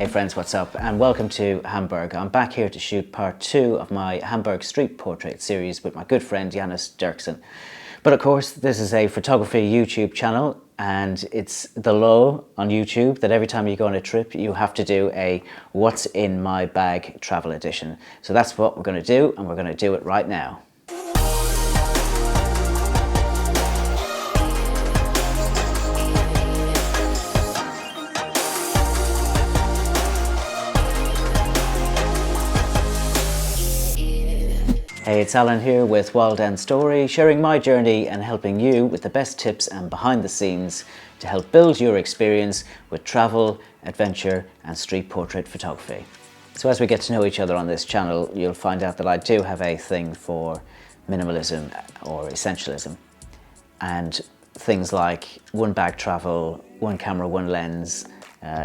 Hey friends, what's up? And welcome to Hamburg. I'm back here to shoot part 2 of my Hamburg street portrait series with my good friend Janus Dirksen. But of course, this is a photography YouTube channel, and it's the law on YouTube that every time you go on a trip, you have to do a What's in My Bag travel edition. So that's what we're going to do, and we're going to do it right now. Hey, it's Alan here with Wild End Story, sharing my journey and helping you with the best tips and behind the scenes to help build your experience with travel, adventure and street portrait photography. So as we get to know each other on this channel, you'll find out that I do have a thing for minimalism or essentialism, and things like one bag travel, one camera, one lens,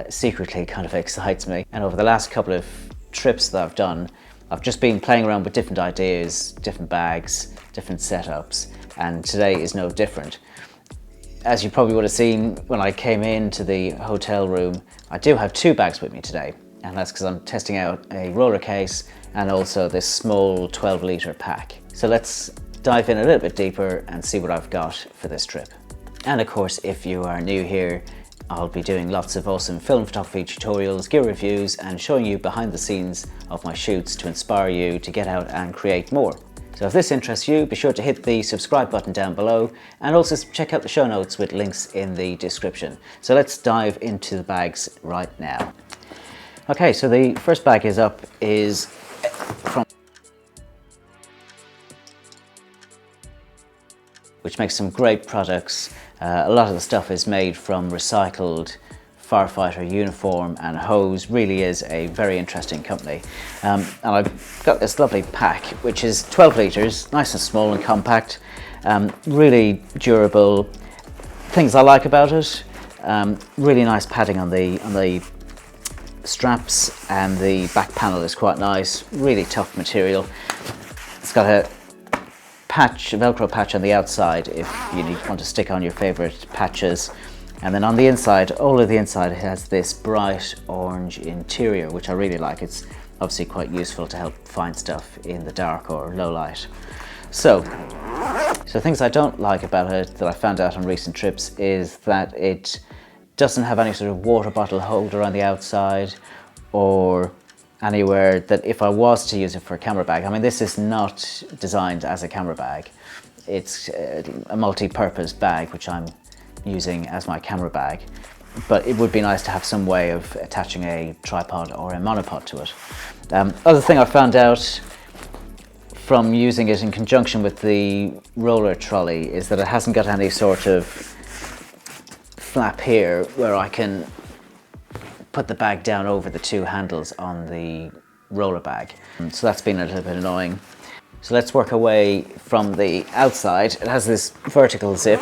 secretly kind of excites me. And over the last couple of trips that I've done, I've just been playing around with different ideas, different bags, different setups, and today is no different. As you probably would have seen when I came into the hotel room, I do have 2 bags with me today, and that's because I'm testing out a roller case and also this small 12-litre pack. So let's dive in a little bit deeper and see what I've got for this trip. And of course, if you are new here, I'll be doing lots of awesome film photography tutorials, gear reviews, and showing you behind the scenes of my shoots to inspire you to get out and create more. So if this interests you, be sure to hit the subscribe button down below, and also check out the show notes with links in the description. So let's dive into the bags right now. Okay, so the first bag is from which makes some great products. A lot of the stuff is made from recycled firefighter uniform and hose. Really is a very interesting company. And I've got this lovely pack, which is 12 litres, nice and small and compact, really durable. Things I like about it, really nice padding on the straps, and the back panel is quite nice, really tough material. It's got a Velcro patch on the outside if you want to stick on your favorite patches, and then on the inside, all of the inside, it has this bright orange interior, which I really like. It's obviously quite useful to help find stuff in the dark or low light. So things I don't like about it that I found out on recent trips is that it doesn't have any sort of water bottle holder on the outside, or anywhere that if I was to use it for a camera bag. I mean, this is not designed as a camera bag. It's a multi-purpose bag, which I'm using as my camera bag. But it would be nice to have some way of attaching a tripod or a monopod to it. Other thing I found out from using it in conjunction with the roller trolley is that it hasn't got any sort of flap here where I can put the bag down over the 2 handles on the roller bag. So that's been a little bit annoying. So let's work our way from the outside. It has this vertical zip,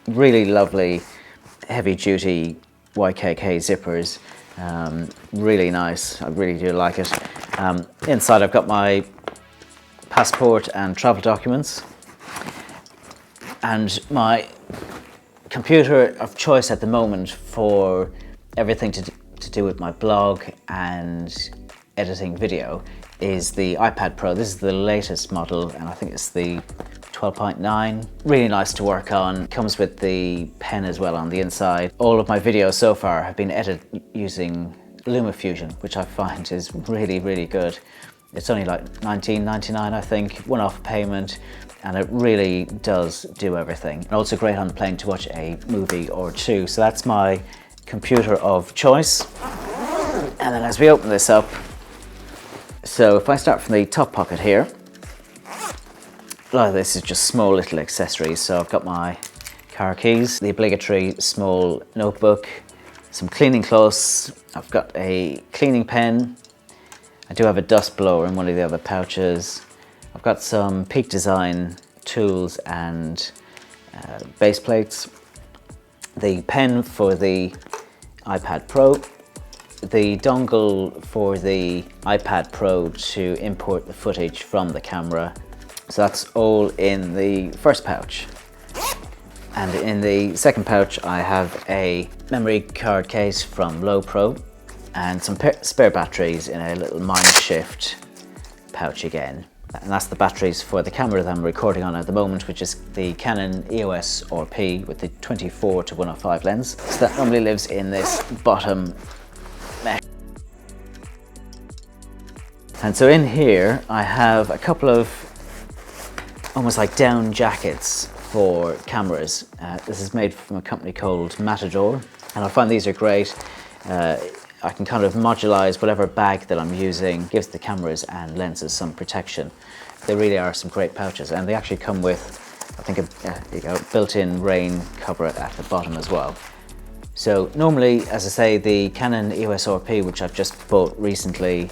really lovely heavy duty YKK zippers, really nice. I really do like it. Inside I've got my passport and travel documents, and my computer of choice at the moment for everything to do with my blog and editing video is the iPad Pro. This is the latest model, and I think it's the 12.9. Really nice to work on. Comes with the pen as well on the inside. All of my videos so far have been edited using LumaFusion, which I find is really, really good. It's only like $19.99, I think, one-off payment, and it really does do everything. And also great on the plane to watch a movie or 2. So that's my computer of choice. And then as we open this up, so if I start from the top pocket here, a lot of this is just small little accessories. So I've got my car keys, the obligatory small notebook, some cleaning cloths, I've got a cleaning pen, I do have a dust blower in one of the other pouches, I've got some Peak Design tools and base plates, the pen for the iPad Pro, the dongle for the iPad Pro to import the footage from the camera. So that's all in the first pouch. And in the second pouch I have a memory card case from Low Pro, and some spare batteries in a little mind shift pouch again. And that's the batteries for the camera that I'm recording on at the moment, which is the Canon EOS RP with the 24-105 lens. So that normally lives in this bottom mesh. And so in here I have a couple of almost like down jackets for cameras. This is made from a company called Matador, and I find these are great. I can kind of modularize whatever bag that I'm using, gives the cameras and lenses some protection. They really are some great pouches, and they actually come with, I think, a built-in rain cover at the bottom as well. So normally, as I say, the Canon EOS RP, which I've just bought recently,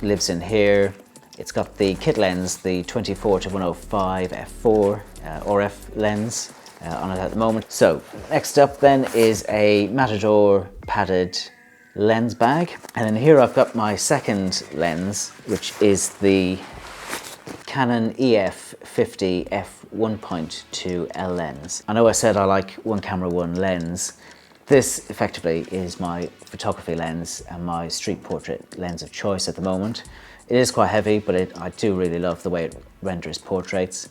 lives in here. It's got the kit lens, the 24-105 f4 RF lens on it at the moment. So next up then is a Matador padded lens bag, and in here I've got my second lens, which is the Canon EF50 f1.2L lens. I know I said I like one camera, one lens. This effectively is my photography lens and my street portrait lens of choice at the moment. It is quite heavy, but I do really love the way it renders portraits.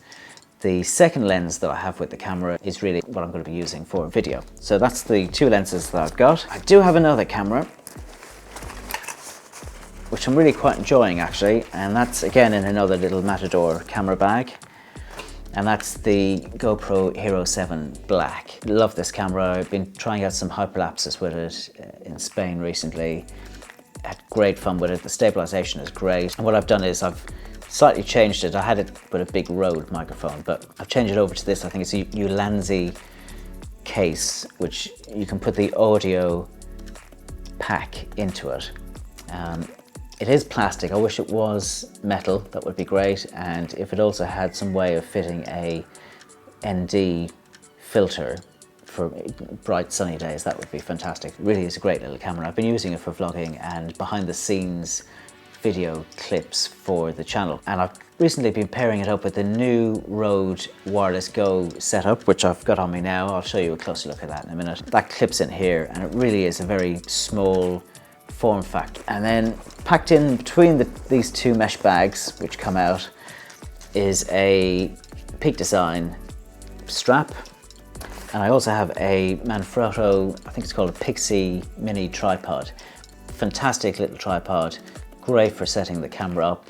The second lens that I have with the camera is really what I'm going to be using for video. So that's the two lenses that I've got. I do have another camera, which I'm really quite enjoying actually, and that's again in another little Matador camera bag. And that's the GoPro Hero 7 Black. Love this camera. I've been trying out some hyperlapses with it in Spain recently. Had great fun with it. The stabilization is great. And what I've done is I've slightly changed it. I had it with a big Rode microphone, but I've changed it over to this. I think it's a Ulanzi case, which you can put the audio pack into it. It is plastic. I wish it was metal. That would be great. And if it also had some way of fitting a ND filter for bright sunny days, that would be fantastic. It really is a great little camera. I've been using it for vlogging and behind the scenes video clips for the channel. And I've recently been pairing it up with the new Rode Wireless Go setup, which I've got on me now. I'll show you a closer look at that in a minute. That clips in here, and it really is a very small form factor. And then packed in between these two mesh bags, which come out, is a Peak Design strap. And I also have a Manfrotto, I think it's called a Pixie mini tripod. Fantastic little tripod, great for setting the camera up,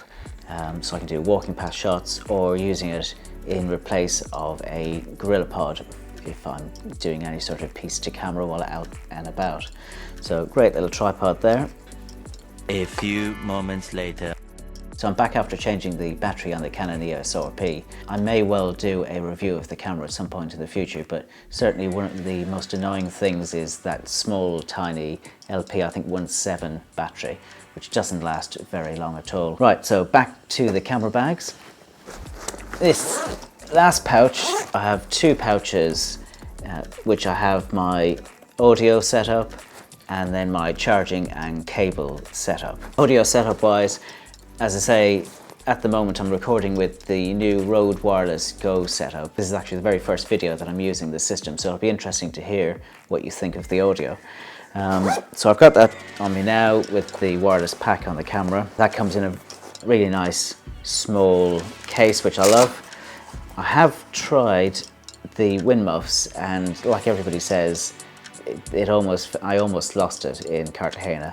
so I can do walking past shots or using it in replace of a GorillaPod if I'm doing any sort of piece to camera while out and about. So great little tripod there. A few moments later. So I'm back after changing the battery on the Canon EOS RP. I may well do a review of the camera at some point in the future, but certainly one of the most annoying things is that small, tiny LP, I think 1.7 battery, which doesn't last very long at all. Right, so back to the camera bags. This last pouch, I have two pouches, which I have my audio setup and then my charging and cable setup. Audio setup wise, as I say, at the moment I'm recording with the new Rode Wireless Go setup. This is actually the very first video that I'm using this system, so it'll be interesting to hear what you think of the audio. So I've got that on me now with the wireless pack on the camera. That comes in a really nice small case, which I love. I have tried the wind muffs, and like everybody says, I almost lost it in Cartagena.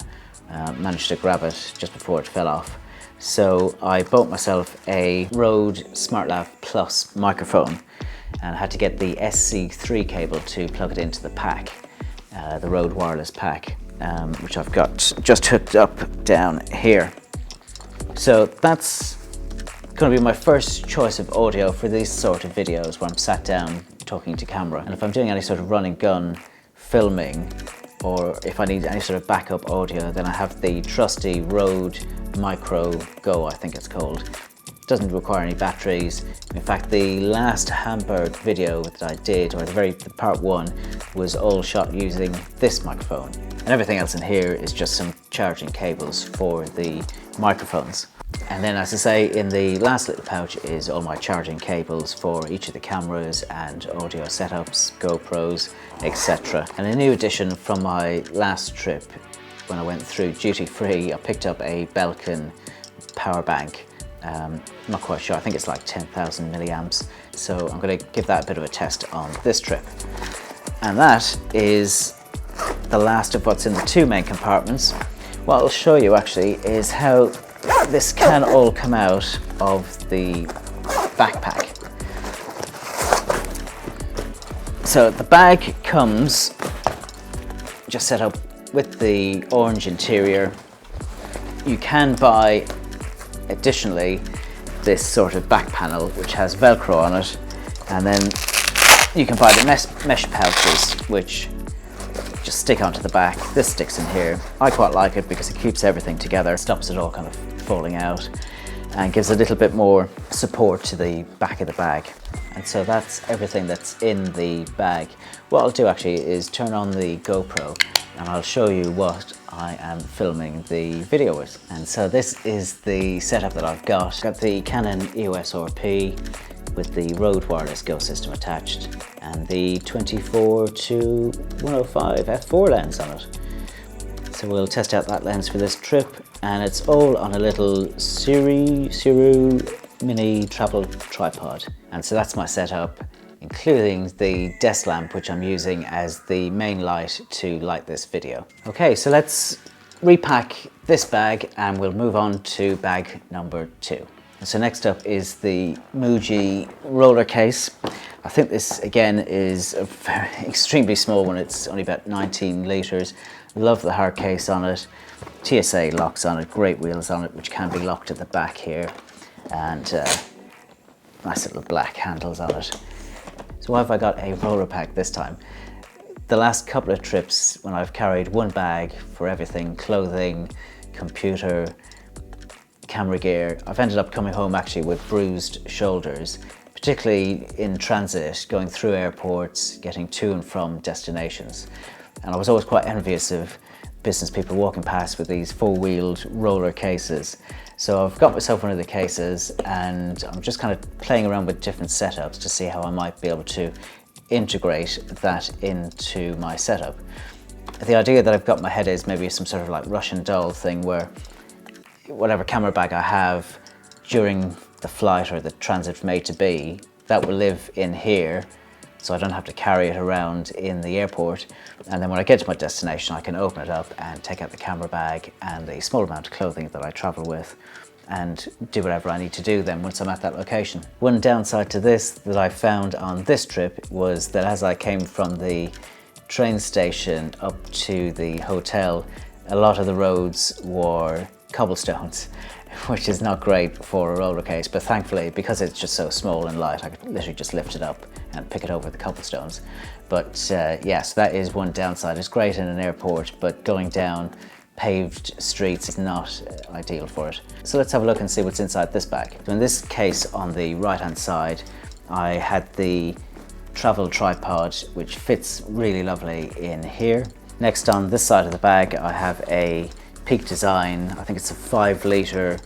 Managed to grab it just before it fell off. So I bought myself a Rode SmartLav Plus microphone and had to get the SC3 cable to plug it into the pack, the Rode wireless pack, which I've got just hooked up down here. So that's going to be my first choice of audio for these sort of videos where I'm sat down talking to camera. And if I'm doing any sort of run and gun filming, or if I need any sort of backup audio, then I have the trusty Rode Micro Go, I think it's called. Doesn't require any batteries. In fact, the last Hamburg video that I did, or the part one, was all shot using this microphone. And everything else in here is just some charging cables for the microphones. And then, as I say, in the last little pouch is all my charging cables for each of the cameras and audio setups, GoPros, etc. And a new addition from my last trip when I went through duty free. I picked up a Belkin power bank. I'm not quite sure, I think it's like 10,000 milliamps. So I'm going to give that a bit of a test on this trip. And that is the last of what's in the two main compartments. What I'll show you actually is how this can all come out of the backpack. So the bag comes just set up with the orange interior. You can buy additionally this sort of back panel which has Velcro on it, and then you can buy the mesh pouches which just stick onto the back. This sticks in here. I quite like it because it keeps everything together, stops it all kind of falling out, and gives a little bit more support to the back of the bag. And so that's everything that's in the bag. What I'll do actually is turn on the GoPro and I'll show you what I am filming the video with. And so this is the setup that I've got. I've got the Canon EOS RP with the Rode wireless Go system attached and the 24-105 f4 lens on it. So we'll test out that lens for this trip, and it's all on a little Suru mini travel tripod. And so that's my setup, including the desk lamp which I'm using as the main light to light this video. Okay, so let's repack this bag and we'll move on to bag number 2. So next up is the Muji roller case. I think this again is a very extremely small one. It's only about 19 litres. Love the hard case on it. TSA locks on it, great wheels on it which can be locked at the back here, and nice little black handles on it. So why have I got a roller pack this time? The last couple of trips when I've carried one bag for everything, clothing, computer, camera gear, I've ended up coming home actually with bruised shoulders, particularly in transit, going through airports, getting to and from destinations. And I was always quite envious of business people walking past with these four-wheeled roller cases. So I've got myself one of the cases and I'm just kind of playing around with different setups to see how I might be able to integrate that into my setup. The idea that I've got in my head is maybe some sort of like Russian doll thing where whatever camera bag I have during the flight or the transit from A to B, that will live in here, so I don't have to carry it around in the airport. And then when I get to my destination, I can open it up and take out the camera bag and the small amount of clothing that I travel with and do whatever I need to do then once I'm at that location. One downside to this that I found on this trip was that as I came from the train station up to the hotel, a lot of the roads were cobblestones, which is not great for a roller case, but thankfully because it's just so small and light, I could literally just lift it up and pick it over the cobblestones. But yes, that is one downside. It's great in an airport, but going down paved streets is not ideal for it. So let's have a look and see what's inside this bag. So in this case, on the right hand side, I had the travel tripod, which fits really lovely in here. Next, on this side of the bag, I have a Peak Design, I think it's a 5-litre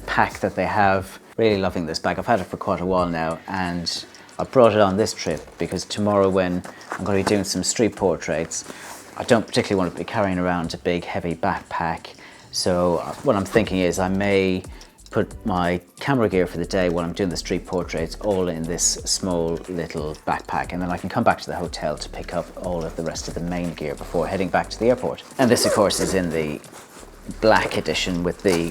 pack that they have. Really loving this bag. I've had it for quite a while now, and I brought it on this trip because tomorrow when I'm going to be doing some street portraits, I don't particularly want to be carrying around a big heavy backpack. So what I'm thinking is I may put my camera gear for the day while I'm doing the street portraits all in this small little backpack, and then I can come back to the hotel to pick up all of the rest of the main gear before heading back to the airport. And this of course is in the black edition with the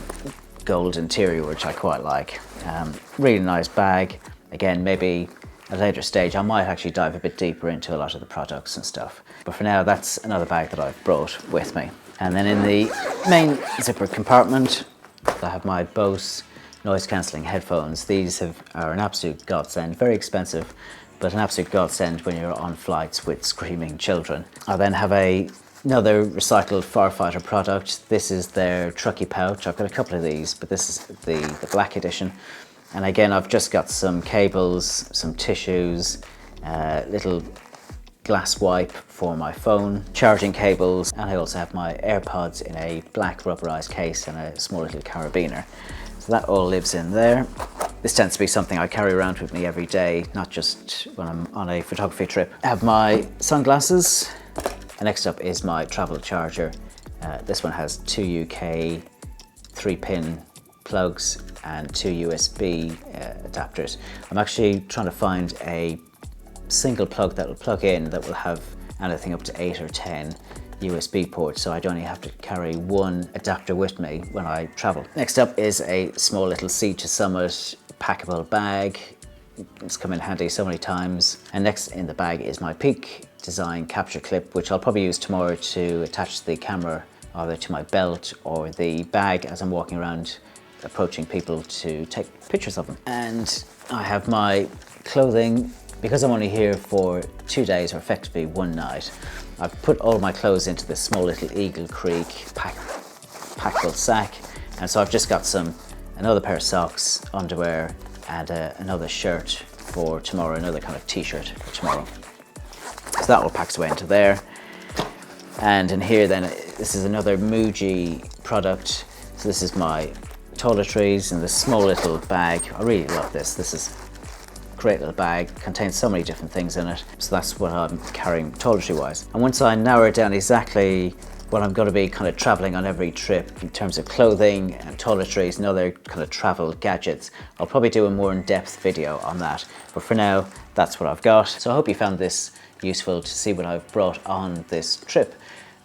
gold interior, which I quite like. Really nice bag. Again, maybe at a later stage I might actually dive a bit deeper into a lot of the products and stuff. But for now, that's another bag that I've brought with me. And then in the main zipper compartment, I have my Bose noise cancelling headphones. These are an absolute godsend, very expensive, but an absolute godsend when you're on flights with screaming children. I then have another recycled firefighter product. This is their trucky pouch. I've got a couple of these, but this is the black edition. And again, I've just got some cables, some tissues, little glass wipe for my phone, charging cables, and I also have my AirPods in a black rubberized case and a small little carabiner. So that all lives in there. This tends to be something I carry around with me every day, not just when I'm on a photography trip. I have my sunglasses, and next up is my travel charger. This one has 2 UK 3-pin plugs and 2 USB adapters. I'm actually trying to find a single plug that will plug in that will have anything up to 8 or 10 USB ports, so I'd only have to carry one adapter with me when I travel. Next up is a small little Sea to Summit packable bag. It's come in handy so many times. And next in the bag is my Peak Design capture clip, which I'll probably use tomorrow to attach the camera either to my belt or the bag as I'm walking around approaching people to take pictures of them. And I have my clothing. Because I'm only here for 2 days, or effectively one night, I've put all my clothes into this small little Eagle Creek packable sack. And so I've just got another pair of socks, underwear, and another shirt for tomorrow, another kind of t-shirt for tomorrow. So that all packs away into there. And in here then, this is another Muji product. So this is my toiletries in this small little bag. I really love this. This is a great little bag, contains so many different things in it. So that's what I'm carrying toiletry wise. And once I narrow it down exactly what I'm going to be kind of traveling on every trip in terms of clothing and toiletries and other kind of travel gadgets, I'll probably do a more in-depth video on that. But for now, that's what I've got. So I hope you found this useful to see what I've brought on this trip.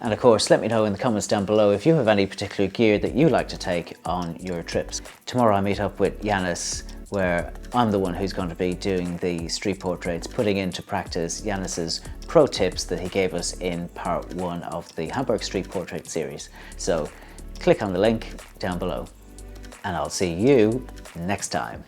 And of course, let me know in the comments down below if you have any particular gear that you like to take on your trips. Tomorrow I meet up with Yanis, where I'm the one who's going to be doing the street portraits, putting into practice Yanis's pro tips that he gave us in part 1 of the Hamburg street portrait series. So click on the link down below and I'll see you next time.